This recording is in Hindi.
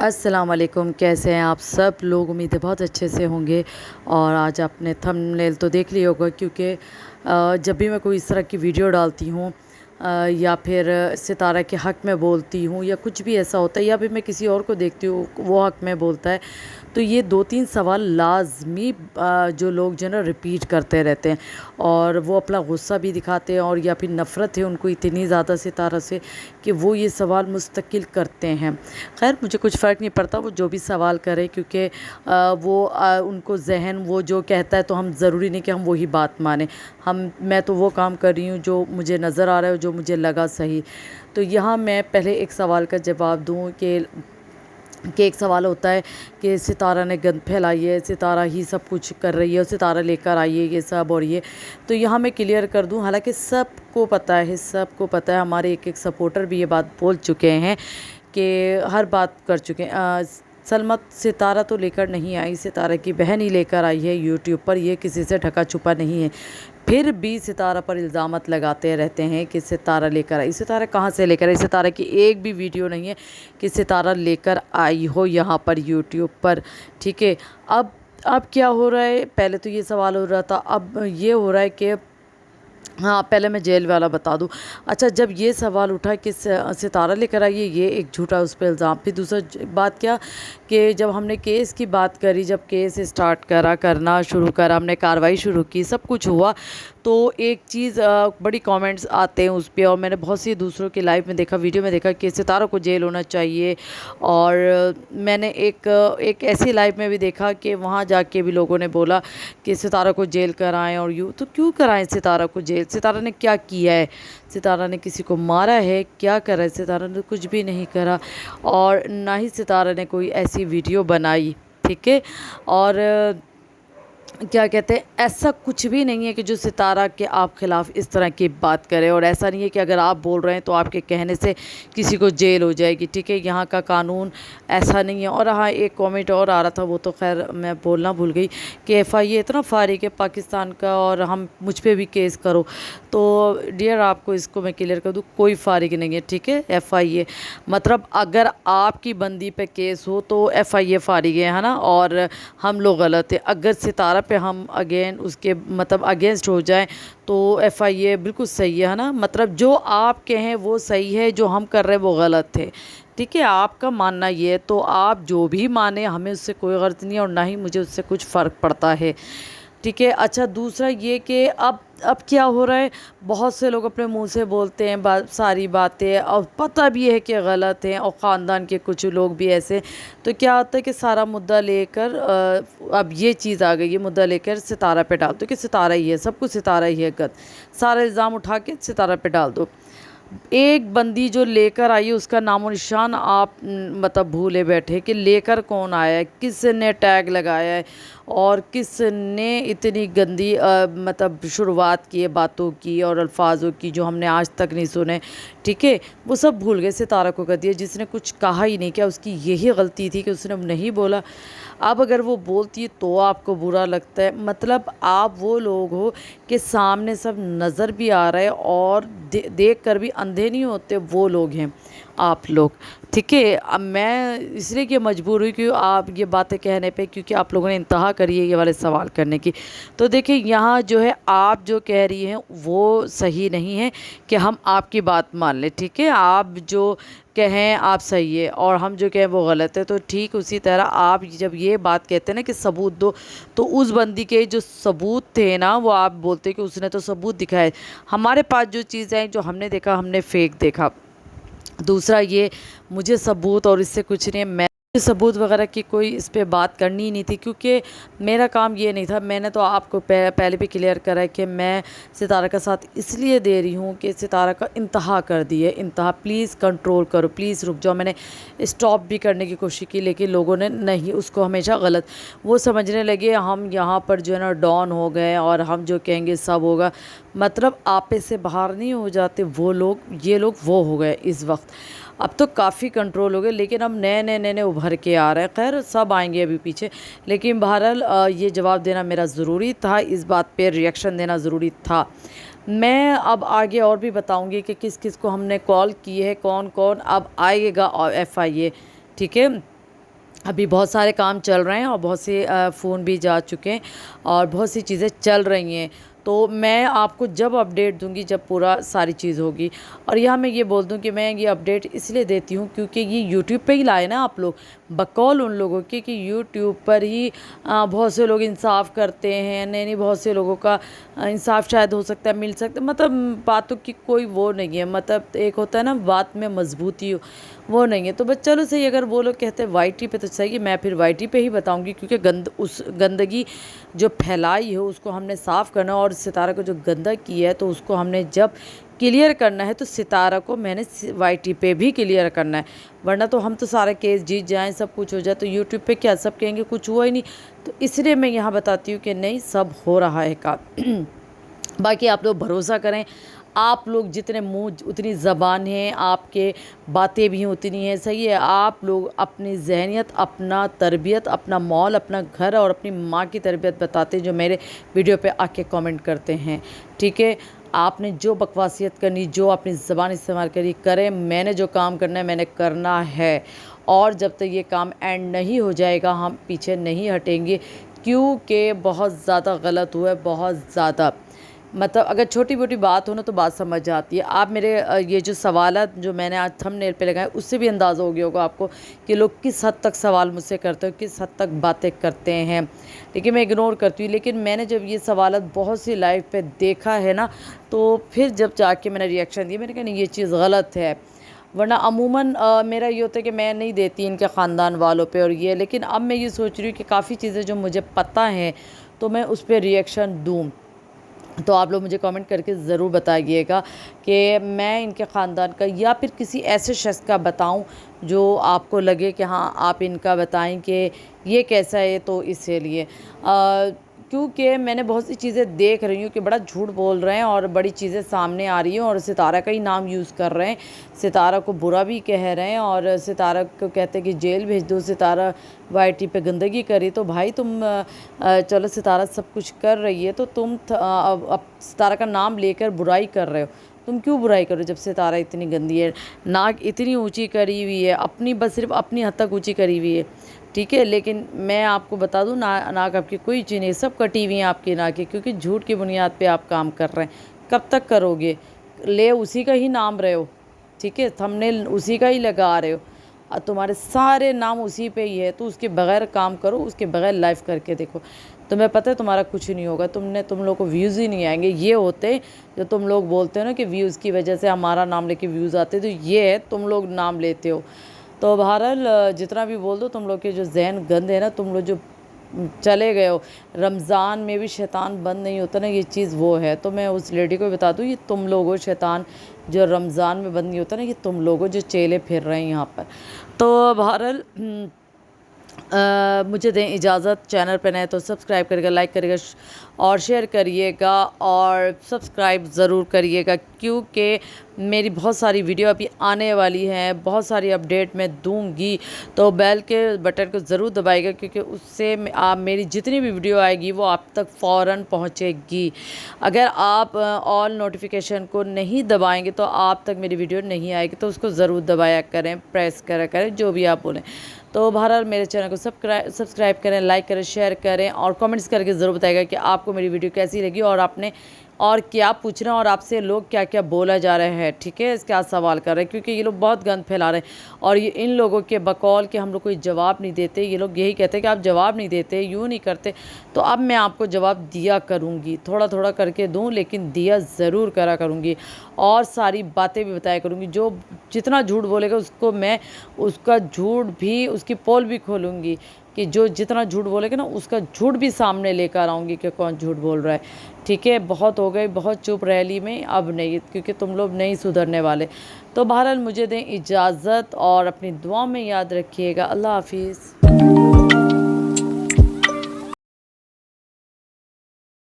अस्सलाम वालेकुम। कैसे हैं आप सब लोग? उम्मीद है बहुत अच्छे से होंगे। और आज आपने थंबनेल तो देख लिया होगा, क्योंकि जब भी मैं कोई इस तरह की वीडियो डालती हूँ या फिर सितारा के हक़ में बोलती हूँ या कुछ भी ऐसा होता है, या फिर मैं किसी और को देखती हूँ वो हक़ में बोलता है, तो ये 2-3 सवाल लाज़मी जो लोग जो है ना रिपीट करते रहते हैं, और वो अपना गुस्सा भी दिखाते हैं और या फिर नफ़रत है उनको इतनी ज़्यादा सितारा से कि वो ये सवाल मुस्तकिल करते हैं। ख़ैर, मुझे कुछ फ़र्क नहीं पड़ता वो जो भी सवाल करें, क्योंकि वो उनको ज़हन वो जो कहता है, तो हम ज़रूरी नहीं कि हम वही बात मानें। मैं तो वो काम कर रही हूँ जो मुझे नज़र आ रहा है, जो मुझे लगा सही। तो यहाँ मैं पहले एक सवाल का जवाब दूँ कि एक सवाल होता है कि सितारा ने गंद फैलाई है, सितारा ही सब कुछ कर रही है और सितारा लेकर आई है ये सब और ये। तो यहाँ मैं क्लियर कर दूँ, हालाँकि सबको पता है, हमारे एक सपोर्टर भी ये बात बोल चुके हैं कि हर बात कर चुके हैं। सलमा सितारा तो लेकर नहीं आई, सितारा की बहन ही लेकर आई है यूट्यूब पर, ये किसी से ढका छुपा नहीं है। फिर भी सितारा पर इल्ज़ामत लगाते रहते हैं कि सितारा लेकर आई। सितारा कहाँ से लेकर आई? सितारा की एक भी वीडियो नहीं है कि सितारा लेकर आई हो यहाँ पर यूट्यूब पर, ठीक है। अब क्या हो रहा है? पहले तो ये सवाल हो रहा था, अब ये हो रहा है कि हाँ, पहले मैं जेल वाला बता दूँ। अच्छा, जब ये सवाल उठा कि सितारा लेकर आई है, ये एक झूठा उस पे इल्ज़ाम। फिर दूसरा बात क्या कि जब हमने केस की बात करी, जब केस स्टार्ट करना शुरू करा, हमने कार्रवाई शुरू की, सब कुछ हुआ, तो एक चीज़ बड़ी कमेंट्स आते हैं उस पे, और मैंने बहुत सी दूसरों के लाइव में देखा, वीडियो में देखा कि सितारा को जेल होना चाहिए। और मैंने एक ऐसी लाइव में भी देखा कि वहाँ जाके भी लोगों ने बोला कि सितारा को जेल कराएं, और यूँ तो क्यों कराएं सितारा को जेल? सितारा ने क्या किया है? सितारा ने किसी को मारा है? क्या करा है? सितारा ने कुछ भी नहीं करा, और ना ही सितारा ने कोई ऐसी वीडियो बनाई, ठीक है। और क्या कहते हैं, ऐसा कुछ भी नहीं है कि जो सितारा के आप ख़िलाफ़ इस तरह की बात करे, और ऐसा नहीं है कि अगर आप बोल रहे हैं तो आपके कहने से किसी को जेल हो जाएगी, ठीक है। यहाँ का कानून ऐसा नहीं है। और हाँ, एक कमेंट और आ रहा था, वो तो खैर मैं बोलना भूल गई कि एफआईए इतना फारिग है पाकिस्तान का और हम मुझ पे भी केस करो। तो डियर, आपको इसको मैं क्लियर कर दूँ, कोई फारिग नहीं है, ठीक है। एफआईए मतलब अगर आपकी बंदी पे केस हो तो एफआईए फारिग है ना, और हम लोग गलत है। अगर सितारा पे हम अगेन उसके मतलब अगेंस्ट हो जाएं तो एफआईए बिल्कुल सही है ना। मतलब जो आप कहें वो सही है, जो हम कर रहे हैं वो गलत है, ठीक है। आपका मानना ये है तो आप जो भी माने, हमें उससे कोई गर्ज नहीं है और ना ही मुझे उससे कुछ फ़र्क पड़ता है, ठीक है। अच्छा, दूसरा ये कि अब क्या हो रहा है, बहुत से लोग अपने मुंह से बोलते हैं सारी बातें, और पता भी है कि गलत हैं, और ख़ानदान के कुछ लोग भी ऐसे। तो क्या होता है कि सारा मुद्दा लेकर अब ये चीज़ आ गई है, मुद्दा लेकर सितारा पे डाल दो कि सितारा ही है, सब कुछ सितारा ही है गलत, सारा इल्ज़ाम उठा के सितारा पे डाल दो। एक बंदी जो लेकर आई है उसका नामो निशान आप मतलब भूले बैठे कि लेकर कौन आया है, किसने टैग लगाया है, और किसने इतनी गंदी मतलब शुरुआत की है बातों की और अल्फाजों की जो हमने आज तक नहीं सुने, ठीक है। वो सब भूल गए, सितारा को कर दिया जिसने कुछ कहा ही नहीं। क्या उसकी यही गलती थी कि उसने नहीं बोला? अब अगर वो बोलती है तो आपको बुरा लगता है। मतलब आप वो लोग हो कि सामने सब नज़र भी आ रहा है और देख कर भी अंधे नहीं होते, वो लोग हैं आप लोग, ठीक है। अब मैं इसलिए कि मजबूर हुई कि आप ये बातें कहने पे, क्योंकि आप लोगों ने इंतहा करी है ये वाले सवाल करने की। तो देखिए, यहाँ जो है आप जो कह रही हैं वो सही नहीं है कि हम आपकी बात मान लें, ठीक है। आप जो कहें आप सही है और हम जो कहें वो गलत है। तो ठीक उसी तरह आप जब ये बात कहते हैं ना कि सबूत दो, तो उस बंदी के जो सबूत थे ना, वो आप बोलते कि उसने तो सबूत दिखाए। हमारे पास जो चीज़ें हैं, जो हमने देखा, हमने फेक देखा। दूसरा ये, मुझे सबूत और इससे कुछ नहीं है, मैं सबूत वगैरह की कोई इस पे बात करनी ही नहीं थी, क्योंकि मेरा काम ये नहीं था। मैंने तो आपको पहले भी क्लियर करा है कि मैं सितारा का साथ इसलिए दे रही हूँ कि सितारा का इंतहा कर दी है, इंतहा। प्लीज़ कंट्रोल करो, प्लीज़ रुक जाओ। मैंने स्टॉप भी करने की कोशिश की, लेकिन लोगों ने नहीं, उसको हमेशा गलत वो समझने लगे। हम यहाँ पर जो है ना डॉन हो गए और हम जो कहेंगे सब होगा। मतलब आपे से बाहर नहीं हो जाते वो लोग, ये लोग वो हो गए इस वक्त। अब तो काफ़ी कंट्रोल हो गए, लेकिन अब नए उभर के आ रहे हैं। खैर, सब आएंगे अभी पीछे, लेकिन बहरहाल ये जवाब देना मेरा ज़रूरी था, इस बात पे रिएक्शन देना ज़रूरी था। मैं अब आगे और भी बताऊंगी कि किस किस को हमने कॉल की है, कौन कौन अब आएगा और एफआईए, ठीक है। अभी बहुत सारे काम चल रहे हैं और बहुत से फ़ोन भी जा चुके हैं और बहुत सी चीज़ें चल रही हैं। तो मैं आपको जब अपडेट दूंगी, जब पूरा सारी चीज़ होगी। और यहाँ मैं ये बोल दूँ कि मैं ये अपडेट इसलिए देती हूँ क्योंकि ये यूट्यूब पे ही लाए ना आप लोग, बकौल उन लोगों की कि यूट्यूब पर ही बहुत से लोग इंसाफ करते हैं। नहीं नहीं, बहुत से लोगों का इंसाफ शायद हो सकता है, मिल सकता है, मतलब बातों की कोई वो नहीं है, मतलब एक होता है ना बात में मजबूती, वो नहीं है। तो बस चलो सही, अगर वो लोग कहते हैं वाईटी पे तो सही है, मैं फिर वाईटी पे ही बताऊंगी क्योंकि उस गंदगी जो फैलाई है उसको हमने साफ़ करना, और सितारा को जो गंदा किया है तो उसको हमने जब क्लियर करना है तो सितारा को मैंने वाईटी पे भी क्लियर करना है। वरना तो हम तो सारा केस जीत जाएं, सब कुछ हो जाए तो यूट्यूब पे क्या सब कहेंगे कुछ हुआ ही नहीं। तो इसलिए मैं यहाँ बताती हूँ कि नहीं, सब हो रहा है काम। बाकी आप लोग भरोसा करें, आप लोग जितने मुंह उतनी ज़बान है, आपके बातें भी उतनी हैं, सही है। आप लोग अपनी जहनियत, अपना तरबियत, अपना मॉल, अपना घर और अपनी माँ की तरबियत बताते हैं जो मेरे वीडियो पे आके कमेंट करते हैं, ठीक है। आपने जो बकवासियत करनी, जो अपनी ज़बान इस्तेमाल करी करें, मैंने जो काम करना है मैंने करना है। और जब तक ये काम एंड नहीं हो जाएगा हम पीछे नहीं हटेंगे, क्योंकि बहुत ज़्यादा गलत हुआ है, बहुत ज़्यादा। मतलब अगर छोटी मोटी बात हो ना तो बात समझ जाती है। आप मेरे ये जो सवालात जो मैंने आज थंबनेल पे लगाए उससे भी अंदाज़ा हो गया होगा आपको कि लोग किस हद तक सवाल मुझसे करते हो, किस हद तक बातें करते हैं। लेकिन मैं इग्नोर करती हूँ। लेकिन मैंने जब ये सवालात बहुत सी लाइव पे देखा है ना, तो फिर जब जाके मैंने रिएक्शन दिया, मैंने कहा नहीं ये चीज़ गलत है। वरना अमूमन मेरा ये होता है कि मैं नहीं देती इनके ख़ानदान वालों पे और ये। लेकिन अब मैं ये सोच रही हूँ कि काफ़ी चीज़ें जो मुझे पता हैं तो मैं उस पर रिएक्शन दूँ। तो आप लोग मुझे कमेंट करके ज़रूर बताइएगा कि मैं इनके ख़ानदान का या फिर किसी ऐसे शख्स का बताऊं जो आपको लगे कि हाँ आप इनका बताएं कि ये कैसा है। तो इसलिए क्योंकि मैंने बहुत सी चीज़ें देख रही हूँ कि बड़ा झूठ बोल रहे हैं और बड़ी चीज़ें सामने आ रही हैं और सितारा का ही नाम यूज़ कर रहे हैं, सितारा को बुरा भी कह रहे हैं और सितारा को कहते हैं कि जेल भेज दो, सितारा वाईटी पे गंदगी करी। तो भाई तुम चलो सितारा सब कुछ कर रही है तो तुम अब सितारा का नाम लेकर बुराई कर रहे हो। तुम क्यों बुराई करो जब सितारा इतनी गंदी है, नाक इतनी ऊंची करी हुई है, अपनी बस सिर्फ अपनी हद तक ऊंची करी हुई है, ठीक है। लेकिन मैं आपको बता दूं नाक आपकी कोई चीज़ नहीं, सब कटी हुई हैं आपकी नाकें, क्योंकि झूठ की बुनियाद पे आप काम कर रहे हैं। कब तक करोगे? ले उसी का ही नाम रहे हो, ठीक है, थंबनेल उसी का ही लगा रहे हो और तुम्हारे सारे नाम उसी पे ही है। तो उसके बगैर काम करो, उसके बगैर लाइव करके देखो, तुम्हें पता है तुम्हारा कुछ नहीं होगा। तुम लोग को व्यूज़ ही नहीं आएंगे। ये होते जो तुम लोग बोलते हो ना कि व्यूज़ की वजह से हमारा नाम लेके व्यूज़ आते, तो ये है तुम लोग नाम लेते हो। तो बहरहाल जितना भी बोल दो, तुम लोग के जो जहन गंद है ना, तुम लोग जो चले गए हो, रमज़ान में भी शैतान बंद नहीं होता ना, ये चीज़ वो है। तो मैं उस लेडी को बता दूँ, ये तुम लोग हो शैतान जो रमज़ान में बंद नहीं होता ना, ये तुम लोग हो जो चेले फिर रहे हैं यहाँ पर। तो बहरहाल मुझे दें इजाज़त। चैनल पर नए तो सब्सक्राइब करिएगा, लाइक करिएगा और शेयर करिएगा और सब्सक्राइब ज़रूर करिएगा, क्योंकि मेरी बहुत सारी वीडियो अभी आने वाली हैं, बहुत सारी अपडेट मैं दूंगी। तो बेल के बटन को ज़रूर दबाइएगा, क्योंकि उससे आप मेरी जितनी भी वीडियो आएगी वो आप तक फ़ौरन पहुंचेगी। अगर आप ऑल नोटिफिकेशन को नहीं दबाएंगे तो आप तक मेरी वीडियो नहीं आएगी। तो उसको ज़रूर दबाया करें, प्रेस करा करें, जो भी आप बोलें। तो बहरहाल मेरे चैनल को सब्सक्राइब करें, लाइक करें, शेयर करें और कमेंट्स करके ज़रूर बताइएगा कि आपको मेरी वीडियो कैसी लगी और आपने और क्या पूछना और आपसे लोग क्या क्या बोला जा रहे हैं, ठीक है, क्या सवाल कर रहे हैं। क्योंकि ये लोग बहुत गंद फैला रहे हैं और ये इन लोगों के बकौल के हम लोग कोई जवाब नहीं देते। ये लोग यही कहते हैं कि आप जवाब नहीं देते, यूँ नहीं करते। तो अब मैं आपको जवाब दिया करूँगी, थोड़ा थोड़ा करके दूँ लेकिन दिया ज़रूर करा करूँगी और सारी बातें भी बताया करूँगी। जो जितना झूठ बोलेगा उसको मैं उसका झूठ भी, उसकी पोल भी खोलूँगी कि जो जितना झूठ बोलेगा ना उसका झूठ भी सामने लेकर आऊँगी कि कौन झूठ बोल रहा है, ठीक है। बहुत हो गई, बहुत चुप रैली में, अब नहीं, क्योंकि तुम लोग नहीं सुधरने वाले। तो बहरहाल मुझे दें इजाज़त और अपनी दुआ में याद रखिएगा। अल्लाह हाफिज़।